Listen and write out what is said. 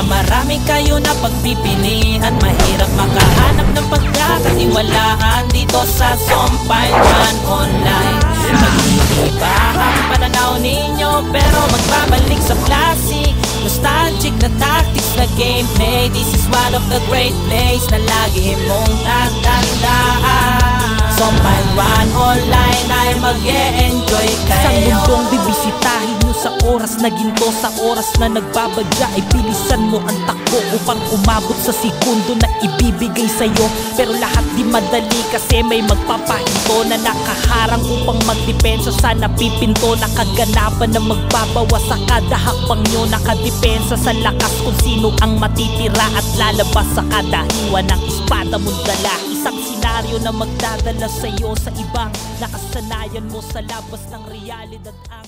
marami kayo na pagpipilian, mahirap makahanap ng pagkakatiwalaan dito sa Zombie Run Online. Mag-iiba ang pananaw ninyo pero magbabalik sa classic, nostalgic na tactics na gameplay. This is one of the great plays na lagi mong tatandaan. Zombie Run Online ay mag-e-enjoy kayo. Isang mundong bibisitahin nyo sa oras na ginto. Sa oras na nagbabadya ay bilisan mo ang takbo upang umabot sa segundo na ibibigay sa'yo. Pero lahat di madali kasi may magpapahinto na nakaharang upang magdepensa sa napipinto. Nakaganapan na magbabawas sa kada hakbang nyo. Nakadepensa sa lakas kung sino ang matitira at lalabas sa kada hiwa ng espada mong dala. Isang senaryo na magdadala sa'yo sa ibang nakasanayan mo sa labas ng realidad ang